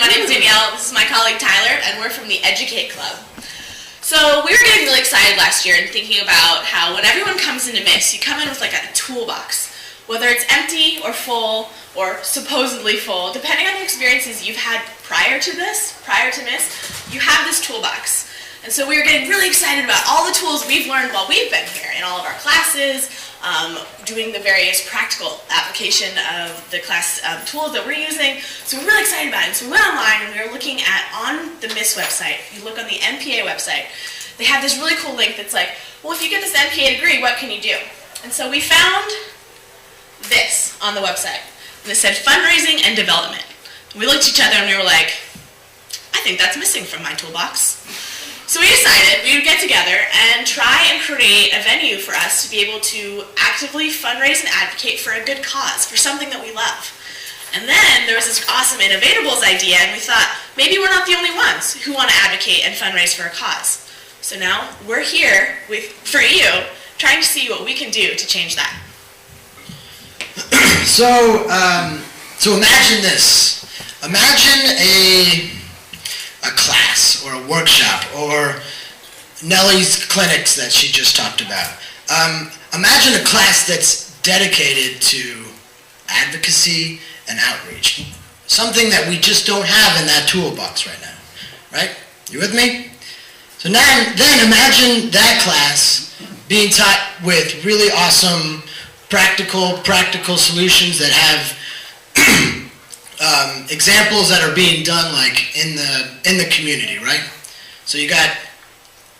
My name is Danielle. This is my colleague Tyler, and we're from the Educate Club. So we were getting really excited last year and thinking about how when everyone comes into MIIS, you come in with like a toolbox. Whether it's empty or full or supposedly full, depending on the experiences you've had prior to MIIS, you have this toolbox. And so we were getting really excited about all the tools we've learned while we've been here in all of our classes, doing the various practical application of the class tools that we're using. So we're really excited about it. So we went online and we were looking at, on the MIIS website, if you look on the MPA website, they have this really cool link that's like, well, if you get this MPA degree, what can you do? And so we found this on the website. And it said fundraising and development. And we looked at each other and we were like, I think that's missing from my toolbox. So we decided we would get together and try and create a venue for us to be able to actively fundraise and advocate for a good cause, for something that we love. And then there was this awesome Innovatables idea, and we thought, maybe we're not the only ones who want to advocate and fundraise for a cause. So now we're here for you, trying to see what we can do to change that. So imagine this. Imagine a class or a workshop or Nellie's clinics that she just talked about. Imagine a class that's dedicated to advocacy and outreach. Something that we just don't have in that toolbox right now. Right? You with me? So then imagine that class being taught with really awesome practical solutions that have examples that are being done like in the community, right? So you got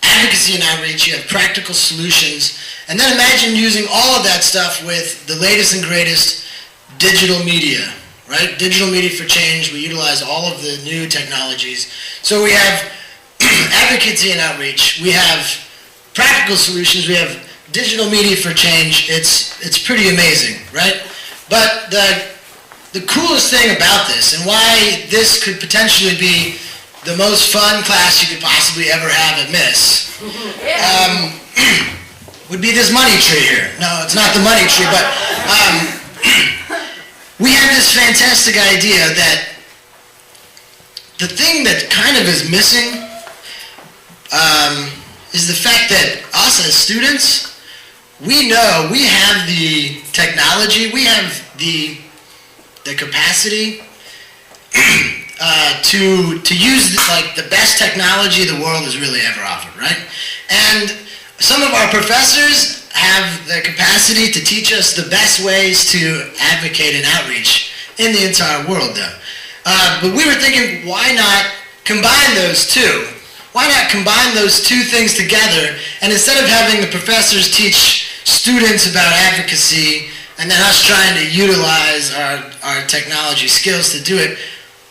advocacy and outreach, you have practical solutions, and then imagine using all of that stuff with the latest and greatest digital media, right? Digital media for change. We utilize all of the new technologies. So we have advocacy and outreach, we have practical solutions, we have digital media for change. It's pretty amazing, right? But the coolest thing about this, and why this could potentially be the most fun class you could possibly ever have at MIIS, would be this money tree here. No, it's not the money tree, but we have this fantastic idea that the thing that kind of is missing is the fact that us as students, we know we have the technology, we have the capacity to use like the best technology the world has really ever offered, right? And some of our professors have the capacity to teach us the best ways to advocate and outreach in the entire world, though. But we were thinking, why not combine those two? Why not combine those two things together, and instead of having the professors teach students about advocacy and then us trying to utilize our technology skills to do it,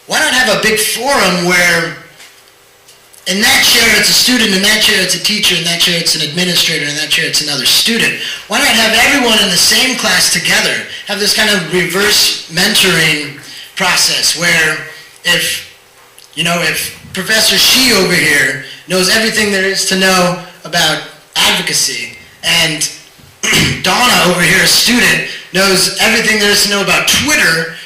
why not have a big forum where in that chair it's a student, in that chair it's a teacher, in that chair it's an administrator, in that chair it's another student? Why not have everyone in the same class together, have this kind of reverse mentoring process where if Professor Shi over here knows everything there is to know about advocacy, and Donna over here, a student, knows everything there is to know about Twitter,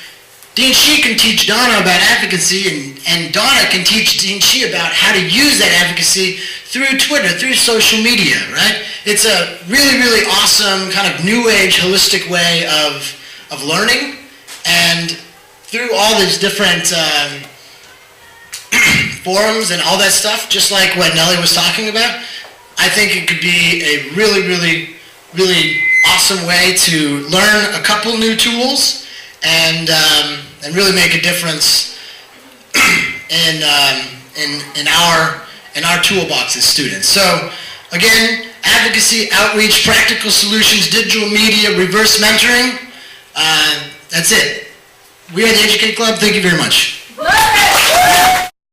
Dean Shi can teach Donna about advocacy, and Donna can teach Dean Shi about how to use that advocacy through Twitter, through social media, right? It's a really, really awesome kind of new age, holistic way of learning, and through all these different forums and all that stuff, just like what Nellie was talking about, I think it could be a really, really, really awesome way to learn a couple new tools and really make a difference in our toolbox as students. So again, advocacy, outreach, practical solutions, digital media, reverse mentoring. That's it. We are the Educate Club. Thank you very much.